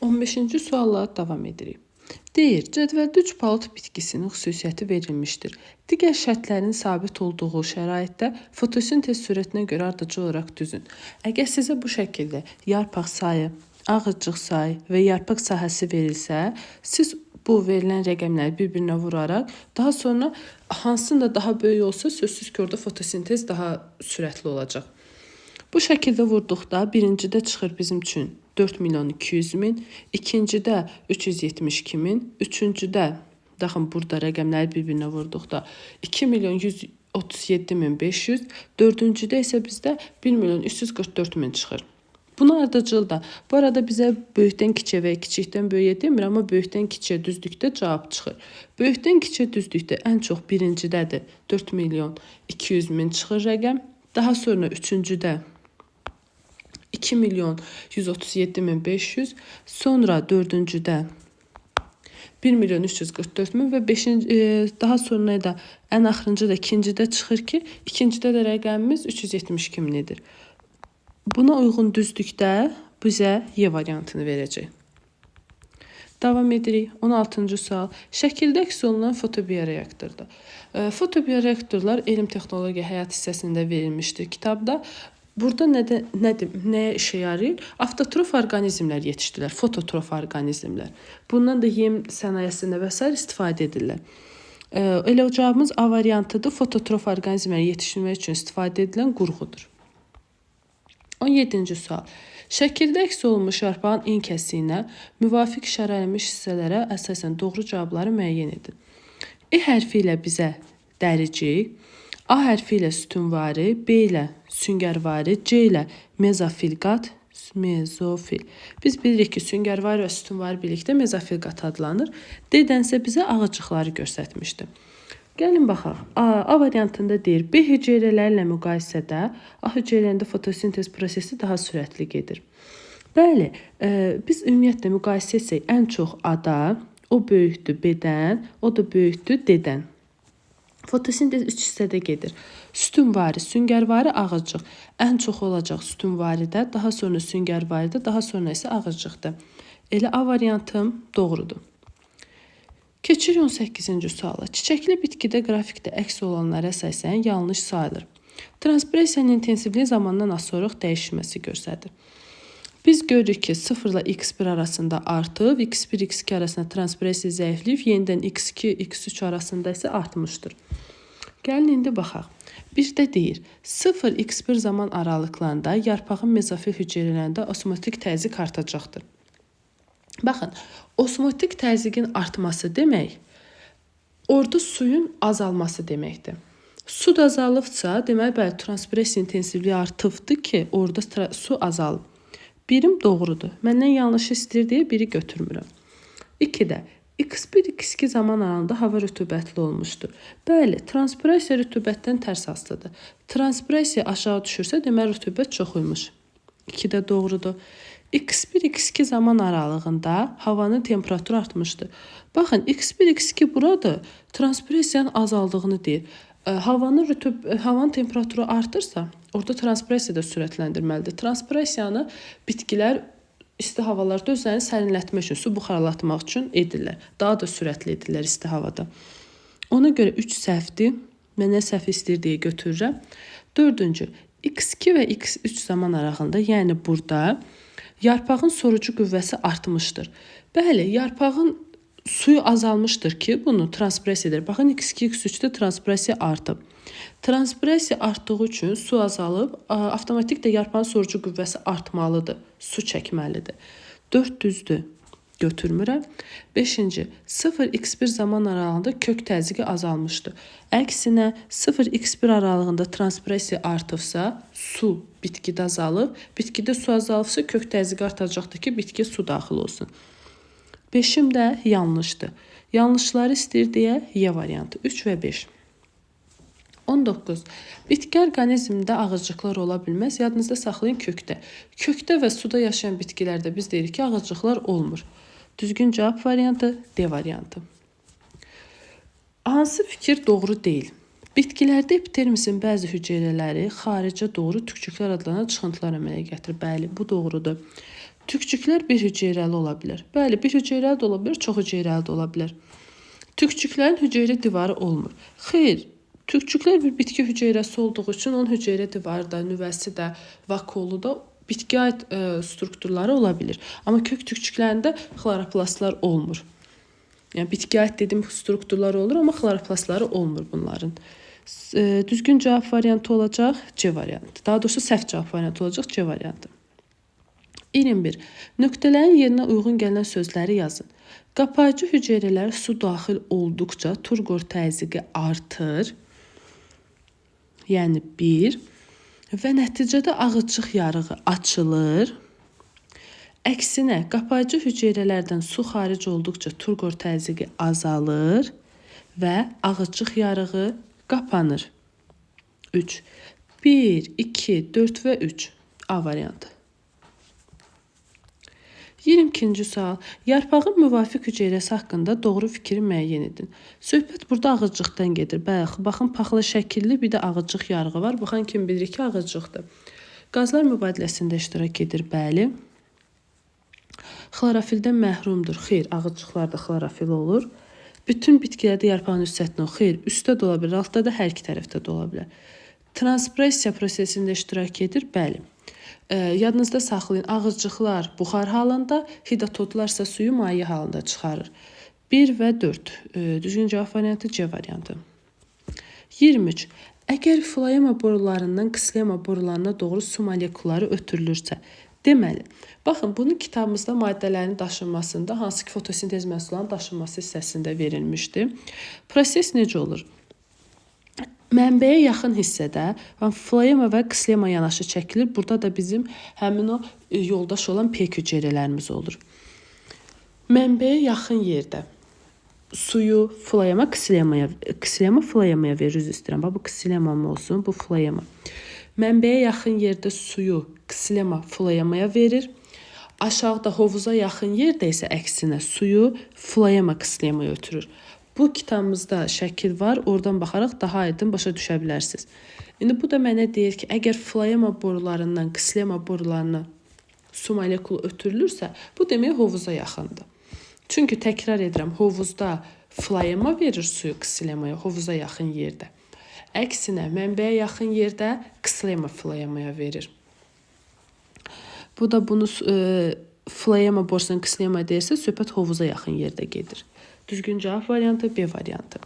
15-ci sualla davam edirik. Deyir, cədvəldə 3 palıd bitkisinin xüsusiyyəti verilmişdir. Digər şərtlərin sabit olduğu şəraitdə fotosintez sürətinə görə ardıcıl olaraq düzün. Əgər sizə bu şəkildə yarpaq sayı, ağırcıq sayı və yarpaq sahəsi verilsə, siz bu verilən rəqəmləri bir-birinə vuraraq, daha sonra hansında daha böyük olsa, sözsüz ki, orada fotosintez daha sürətli olacaq. Bu şəkildə vurduqda birincidə çıxır bizim üçün 4.200.000, ikincidə 372.000, üçüncüdə, baxın burada rəqəmləri bir-birinə vurduqda 2.137.500, dördüncüdə isə bizdə 1.344.000 çıxır. Buna ardıcılda, bu arada bizə böyükdən kiçiyə və kiçikdən böyüyə demir, amma böyükdən kiçiyə düzdükdə cavab çıxır. Böyükdən kiçiyə düzdükdə ən çox birincədədir 4.200.000 çıxır rəqəm, daha sonra üçüncüdə 2.137.500, sonra dördüncüdə 1.344.000 və daha sonra da ən axırıncı da ikincidə çıxır ki, ikincidə də rəqəmimiz 372.000-dir. Buna uyğun düzdükdə bizə Y variantını verəcək. Davam edirik. 16-cı sual. Şəkildə əks olunan fotobioreaktordur. Fotobioreaktorlar elm texnologiya həyat hissəsində verilmişdir kitabda. Burada nəyə işə yarayır? Avtotrof orqanizmlər yetişdirilir, fototrof orqanizmlər. Bundan da yem sənayesində və s. istifadə edirlər. Elə o cavabımız A variantıdır. Fototrof orqanizmlər yetişdirmək üçün istifadə edilən qurğudur. 17-ci sual. Şəkildə əks olunmuş yarpağın in kəsiyinə müvafiq işarələnmiş hissələrə əsasən doğru cavabları müəyyən edin. E hərfi ilə bizə dəricik, A hərfi ilə sütunvari, B ilə süngərvari, C ilə mezofil qat, mezofil. Biz bilirik ki, süngərvari və sütunvari birlikdə mezofil qat adlanır. D-dənsə bizə ağacıqları göstərmişdi. Gəlin baxaq. A variantında deyir, B hüceyrələrlə müqayisədə A hüceyrələrində fotosintez prosesi daha sürətli gedir. Bəli, biz ümumiyyətlə müqayisə etsək, ən çox A-da, o böyükdür B-dən, o da böyükdür D-dən. Fotosintez 3 hissədə gedir. Sütunvari, süngərvari, ağırcıq. Ən çox olacaq sütunvaridə, daha sonra süngərvaridə, daha sonra isə ağırcıqda. Elə A variantım doğrudur. Keçirik 18-ci suala. Çiçəkli bitkidə qrafikdə əks olanlara əsasən yanlış sayılır. Transpressiyanın intensivliyi zamandan asılı dəyişməsi göstərir. Biz görürük ki, 0 ilə x1 arasında artıb, x1, x2 arasında transpressiya zəifliyib, yenidən x2, x3 arasında isə artmışdır. Gəlin indi baxaq. Bir də deyir, 0, x1 zaman aralıqlarında yarpağın mezofil hüceyrələrində osmotik təzyiq artacaqdır. Baxın, osmotik təzyiqin artması demək, orada suyun azalması deməkdir. Su da azalıbsa, demək, bəli, transpressiya intensivliyi artıbdır ki, orada su azalıb. Birim doğrudur. Məndən yanlış istəyir deyə biri götürmürəm. 2-də x1, x2 zaman aralığında hava rütubətli olmuşdur. Bəli, transpressiya rütubətdən tərs asılıdır. Transpressiya aşağı düşürsə, demək rütubət çoxuymuş. 2-də doğrudur. x1, x2 zaman aralığında havanın temperaturu artmışdır. Baxın, x1, x2 buradır. Transpressiyanın azaldığını deyir. Havanın temperaturu artırsa, orada transpressiya da sürətləndirməlidir. Transpressiyanı bitkilər isti havalarda özlərini sərinlətmək üçün, su buxarlatmaq üçün edirlər. Daha da sürətli edirlər isti havada. Ona görə 3 səhvdir. Mənə səhv istəyir deyə götürürəm. 4-cü, x2 və x3 zaman aralığında, yəni burada yarpağın sorucu qüvvəsi artmışdır. Bəli, yarpağın suyu azalmışdır ki, bunu transpressiya edir. Baxın, x2, x3-də transpressiya artıb. Transpressiya artdığı üçün su azalıb, avtomatik də yarpağın sorucu qüvvəsi artmalıdır, su çəkməlidir. 4 düzdür, götürmürəm. 5-ci, 0x1 zaman aralığında kök təzyiqi azalmışdır. Əksinə, 0x1 aralığında transpressiya artıbsa, su bitkidə azalıb, bitkidə su azalıbsa, kök təzyiqi artacaqdır ki, bitkiyə su daxil olsun. 5-im də yanlışdır. Yanlışları istəyir deyə Y variantı. 3 və 5. 19. Bitki orqanizmində ağırcıqlar ola bilməz. Yadınızda saxlayın kökdə. Kökdə və suda yaşayan bitkilərdə biz deyirik ki, ağırcıqlar olmur. Düzgün cavab variantı D variantı. Hansı fikir doğru deyil? Bitkilərdə epidermisin bəzi hüceyrələri xaricə doğru tükçüklər adlanan çıxıntılar əmələ gətirir. Bəli, bu doğrudur. Tükçüklər bir hüceyrəli ola bilər. Bəli, bir hüceyrəli də ola bilər, çox hüceyrəli də ola bilər. Tükçüklərin hüceyrə divarı olmur. Xeyr, tükçüklər bir bitki hüceyrəsi olduğu üçün onun hüceyrə divarı da, nüvəsi də, vakuolu da bitkiyə aid strukturları ola bilir. Amma kök tükçüklərində xloroplastlar olmur. Yəni bitkiyə aid dediyim strukturlar olur, amma xloroplastları olmur bunların. Düzgün cavab variantı olacaq C variantı. Daha doğrusu səhv cavab variantı olacaq C variantı. 21. Nöqtələrin yerinə uyğun gələn sözləri yazın. Qapayıcı hüceyrələrə su daxil olduqca turqor təzyiqi artır. Yəni 1. Və nəticədə ağızcıq yarığı açılır. Əksinə, qapayıcı hüceyrələrdən su xaric olduqca turqor təzyiqi azalır və ağızcıq yarığı qapanır. 3. 1, 2, 4 və 3. A variantı. 22-ci sual. Yarpağın müvafiq hüceyrəsi haqqında doğru fikri müəyyən edin. Söhbət burada ağızcıqdan gedir. Baxın, paxla şəkilli bir də ağızcıq yarığı var. Baxın, kim bilir ki, ağızcıqdır. Qazlar mübadiləsində iştirak edir. Bəli. Xlorofildən məhrumdur. Xeyr, ağızcıqlarda xlorofil olur. Bütün bitkilərdə yarpağın üst səthində xeyr, üstdə də ola bilər, altda da hər iki tərəfdə də ola bilər. Transpressiya prosesində iştirak edir. Bəli. Yadınızda saxlayın, ağızcıqlar buxar halında, hidatotlar isə suyu maye halında çıxarır. 1 və 4. Düzgün cavab variantı C variantı. 23. Əgər floema borularından ksilema borularına doğru su molekulları ötürülürsə, deməli, baxın, bunun kitabımızda maddələrin daşınmasında, hansı ki fotosintez məhsullarının daşınması hissəsində verilmişdi. Proses necə olur? Mənbəyə yaxın hissədə floema və ksilema yanaşı çəkilir. Burada da bizim həmin o yoldaş olan pek hüceyrələrimiz olur. Mənbəyə yaxın yerdə suyu floema floemaya verir, üzr istəyirəm. Bu ksilema olsun, bu floema. Mənbəyə yaxın yerdə suyu ksilema floemaya verir. Aşağıda hovuza yaxın yerdə isə əksinə suyu floema ksilemaya ötürür. Bu kitabımızda şəkil var, oradan baxaraq daha aydın başa düşə bilərsiniz. İndi bu da mənə deyir ki, əgər floema borularından ksilema borularına su molekulu ötürülürsə, bu demək hovuza yaxındır. Çünki təkrar edirəm, hovuzda floema verir suyu ksilemaya, hovuza yaxın yerdə. Əksinə, mənbəyə yaxın yerdə ksilema floemaya verir. Bu da bunu floema borusuna ksilema deyirsə, söhbət hovuza yaxın yerdə gedir. Düzgün cavab variantı B variantı.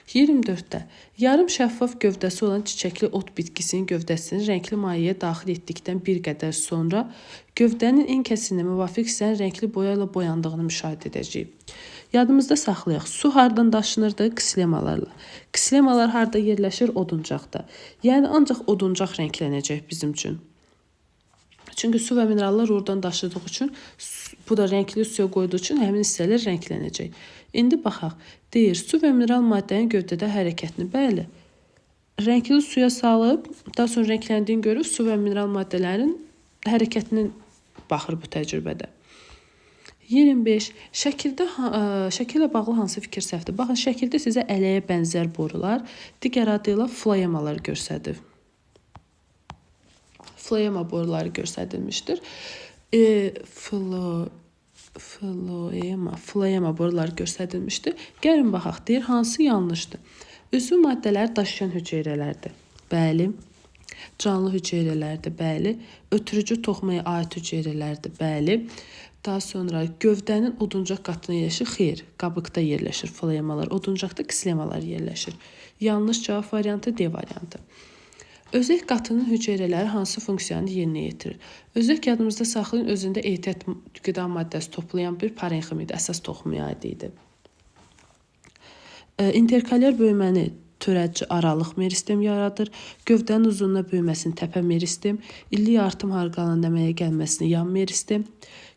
24-də yarım şəffaf gövdəsi olan çiçəkli ot bitkisinin gövdəsini rəngli mayeyə daxil etdikdən bir qədər sonra gövdənin en kəsində müvafiq hissənin rəngli boya ilə boyandığını müşahidə edəcəyik. Yadımızda saxlayaq. Su hardan daşınırdı? Ksilemalarla. Ksilemalar harda yerləşir? Oduncaqda. Yəni ancaq oduncaq rənglənəcək bizim üçün. Çünki su və minerallar oradan daşıdığı üçün, bu da rəngli suya qoyduğu üçün həmin hissələr rənglənəcək. İndi baxaq. Deyir, su və mineral maddənin gövdədə hərəkətini. Bəli, rəngli suya salıb, daha sonra rəngləndiyini görüb, su və mineral maddələrin hərəkətinin baxır bu təcrübədə. 25. Şəkillə bağlı hansı fikir səhvdir? Baxın, şəkildə sizə ələyə bənzər borular, digər adıyla floemalar göstərir. Floema boruları göstərilmişdir. Floema boruları göstərilmişdir. Gəlin baxaq, deyir, hansı yanlışdır? Üzvü maddələri daşıyan hüceyrələrdir. Bəli. Canlı hüceyrələrdir. Bəli. Ötürücü toxumaya aid hüceyrələrdir. Bəli. Daha sonra gövdənin oduncaq qatına yerləşir. Xeyr, qabıqda yerləşir floemalar. Oduncaqda ksilemalar yerləşir. Yanlış cavab variantı D variantı. Özək qatının hüceyrələri hansı funksiyanı yerinə yetirir? Özək yadımızda saxlayın, özündə ehtiyat qida maddəsi toplayan bir parenxim idi, əsas toxumaya aid idi. Interkalyar böyüməni törədici aralıq meristem yaradır. Gövdənin uzunluğuna böyüməsini təpə meristem, illik artım harqalanın əmələ gəlməsini yan meristem,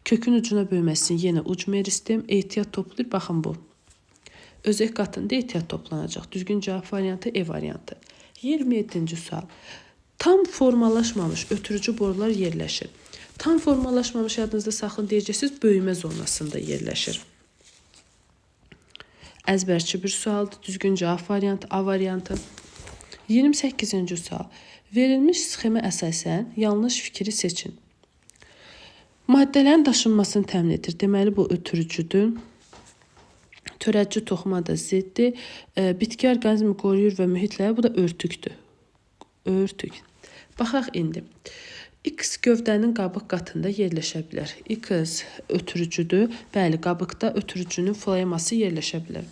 kökün ucuna böyüməsini yenə uc meristem, ehtiyat toplayır. Baxın bu. Özək qatında ehtiyat toplanacaq. Düzgün cavab variantı E variantı. 27-ci sual. Tam formalaşmamış ötürücü borular yerləşir. Tam formalaşmamış yadınızda saxlayın deyəcəksiniz, böyümə zonasında yerləşir. Əzbərçi bir sualdır. Düzgün cavab variantı A variantı. 28-ci sual. Verilmiş sxemə əsasən yanlış fikri seçin. Maddələrin daşınmasını təmin edir. Deməli bu ötürücüdür. Törədici toxuma da ziddir. Bitki orqanizmi qoruyur və mühitlə. Bu da örtükdür. Örtük. Baxaq indi. X gövdənin qabıq qatında yerləşə bilər. X ötürücüdür. Bəli, qabıqda ötürücünün floeması yerləşə bilər.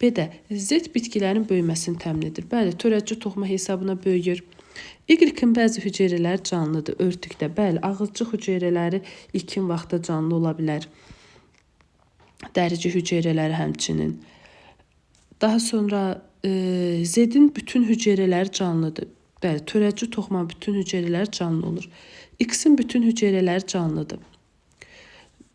B-də Z bitkilərin böyüməsini təmin edir. Bəli, törədici toxuma hesabına böyüyür. Y-in bəzi hüceyrələri canlıdır. Örtükdə. Bəli, ağızcıq hüceyrələri ilkin vaxtda canlı ola bilər. Dərici hüceyrələri həmçinin. Daha sonra Z-in bütün hüceyrələri canlıdır. Bəli, törədici toxuma bütün hüceyrələr canlı olur. X-in bütün hüceyrələri canlıdır.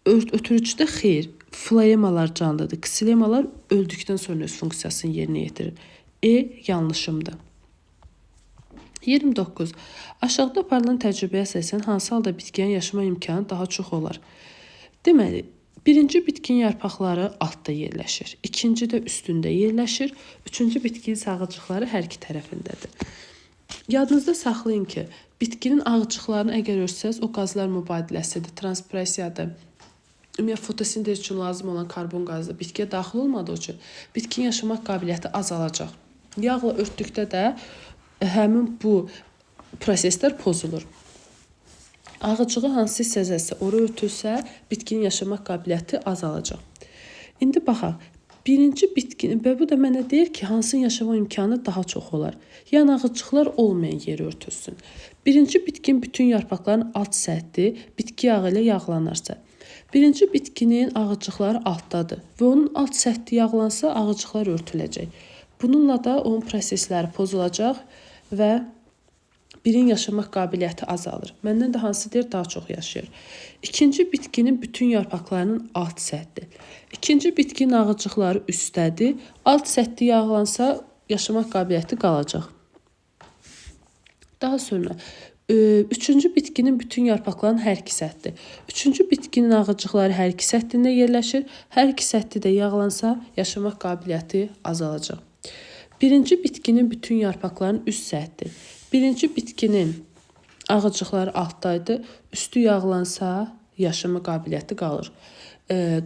Ötürücüdə xeyr, floemalar canlıdır. Ksilemalar öldükdən sonra öz funksiyasını yerinə yetirir. Yanlışımdır. 29. Aşağıda aparılan təcribəyə əsasən hansı halda bitkinin yaşama imkanı daha çox olar? Deməli, birinci bitkinin yarpaqları altda yerləşir. İkinci də üstündə yerləşir. Üçüncü bitkinin sağıcıqları hər iki tərəfindədir. Yadınızda saxlayın ki, bitkinin ağcıqlarını əgər ölçsəz, o qazlar mübadiləsidir, transpirasiyadır. Ümumiyyətlə, fotosintez üçün lazım olan karbon qazı bitkiyə daxil olmadığı üçün bitkinin yaşamaq qabiliyyəti azalacaq. Yağla örtdükdə də həmin bu proseslər pozulur. Ağcığı hansı hissəsə ora örtülsə, bitkinin yaşamaq qabiliyyəti azalacaq. İndi baxaq. Birinci bitkinin, və bu da mənə deyir ki, hansının yaşama imkanı daha çox olar. Yəni, ağacıqlar olmayan yeri örtülsün. Birinci bitkinin bütün yarpaqların alt səthi bitki yağı ilə yağlanarsa, birinci bitkinin ağacıqları altdadır və onun alt səthi yağlansa, ağacıqlar örtüləcək. Bununla da onun prosesləri pozulacaq və birin yaşamaq qabiliyyəti azalır. Məndən də hansı deyir, daha çox yaşayır. İkinci bitkinin bütün yarpaqlarının alt səthi. İkinci bitkinin ağacıqları üstdədir. Alt səthi yağlansa, yaşamaq qabiliyyəti qalacaq. Daha sonra, üçüncü bitkinin bütün yarpaqlarının hər iki səthi. Üçüncü bitkinin ağacıqları hər iki səthində yerləşir. Hər iki səthi də yağlansa, yaşamaq qabiliyyəti azalacaq. Birinci bitkinin bütün yarpaqlarının üst səthi. Birinci bitkinin ağacıqları altdaydı. Üstü yağlansa, yaşama qabiliyyəti qalır.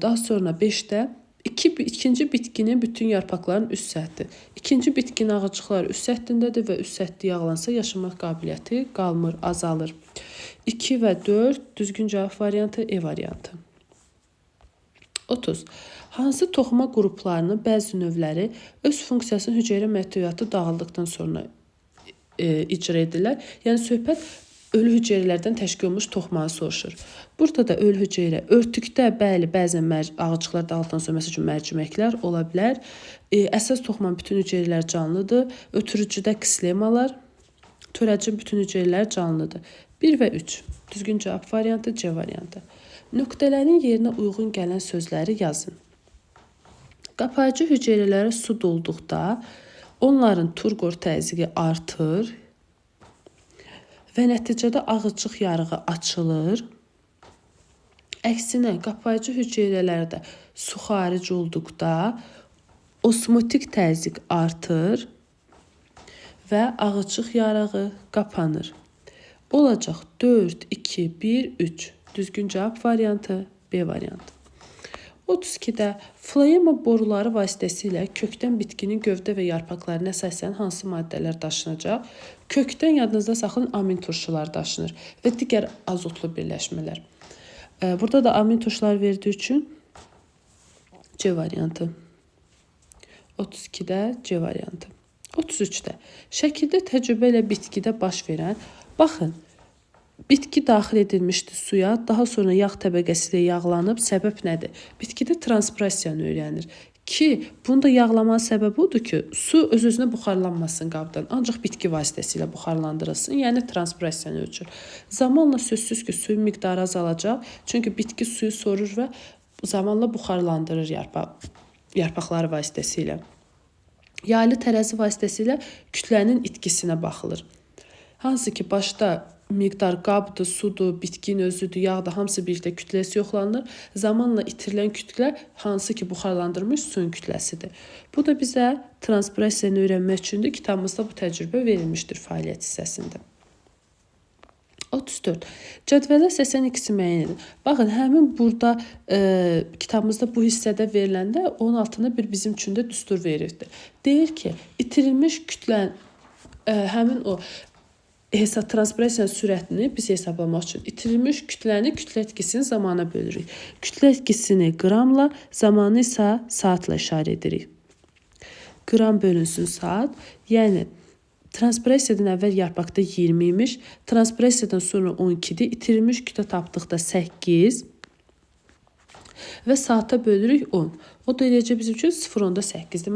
Daha sonra 5-də ikinci bitkinin bütün yarpaqlarının üst səthi. İkinci bitkinin ağacıqları üst səthindədir və üst səthi yağlansa, yaşamaq qabiliyyəti qalmır, azalır. 2 və 4 düzgün cavab variantı, E variantı. 30. Hansı toxuma qruplarının bəzi növləri öz funksiyasını hüceyrə məhdudiyyatı dağıldıqdan sonra icra edirlər? Yəni, söhbət ölü hüceyrələrdən təşkil olmuş toxumanı soruşur. Burada da ölü hüceyrə, örtükdə bəli, bəzən ağacıqlar dağıldıqdan sonra məsəl üçün mərciməklər ola bilər. Əsas toxumanın bütün hüceyrələr canlıdır. Ötürücüdə ksilemalar, törədici bütün hüceyrələr canlıdır. 1 və 3. Düzgün cavab variantı, C variantı. Nöqtələrin yerinə uyğun gələn sözləri yazın. Qapayıcı hüceyrələrə su dolduqda onların turqor təzyiqi artır və nəticədə ağacıq yarığı açılır. Əksinə, qapayıcı hüceyrələrdə su xaric olduqda osmotik təzyiq artır və ağacıq yarığı qapanır. Olacaq 4, 2, 1, 3. Düzgün cavab variantı, B variantı. 32-də floema boruları vasitəsilə kökdən bitkinin gövdə və yarpaqlarına əsasən hansı maddələr daşınacaq? Kökdən yadınızda saxlayın, amin turşuları daşınır və digər azotlu birləşmələr. Burada da amin turşuları verdiyi üçün C variantı. 32-də C variantı. 33-də şəkildə təcrübə ilə bitkidə baş verən, baxın, bitki daxil edilmişdi suya, daha sonra yağ təbəqəsi ilə yağlanıb. Səbəb nədir? Bitkidə transpirasiyanı öyrənir. Ki, bunda yağlamanın səbəbi odur ki, su öz-özünə buxarlanmasın qabdan, ancaq bitki vasitəsilə buxarlandırılsın, yəni transpirasiyanı ölçür. Zamanla sözsüz ki, suyun miqdarı azalacaq, çünki bitki suyu sorur və zamanla buxarlandırır yarpaqları vasitəsilə. Yaylı tərəzi vasitəsilə kütlənin itkisinə baxılır. Hansı ki, başda miqdar qabdır, sudur, bitkinin özüdür, yağdır, hamısı birlikdə kütləsi yoxlanılır. Zamanla itirilən kütlə hansı ki, buxarlandırmış suyun kütləsidir. Bu da bizə transpirasiyanı öyrənmək üçündür. Kitabımızda bu təcrübə verilmişdir fəaliyyət hissəsində. 34. Cədvəldə 82-si müəyyən edin. Baxın, həmin burada kitabımızda bu hissədə veriləndə onun altında bir bizim üçün də düstur verirdi. Deyir ki, itirilmiş kütlə həmin o transpressiya sürətini biz hesablamaq üçün itirilmiş kütləni kütlə etkisini zamana bölürük. Kütlə etkisini qramla, zamanı isə saatla işarə edirik. Qram bölünsün saat, yəni transpressiyadan əvvəl yarpaqda 20 imiş, transpressiyadan sonra 12-dir, itirilmiş kütlə tapdıqda 8 və saata bölürük 10. O da eləcə bizim üçün 0,8-dir.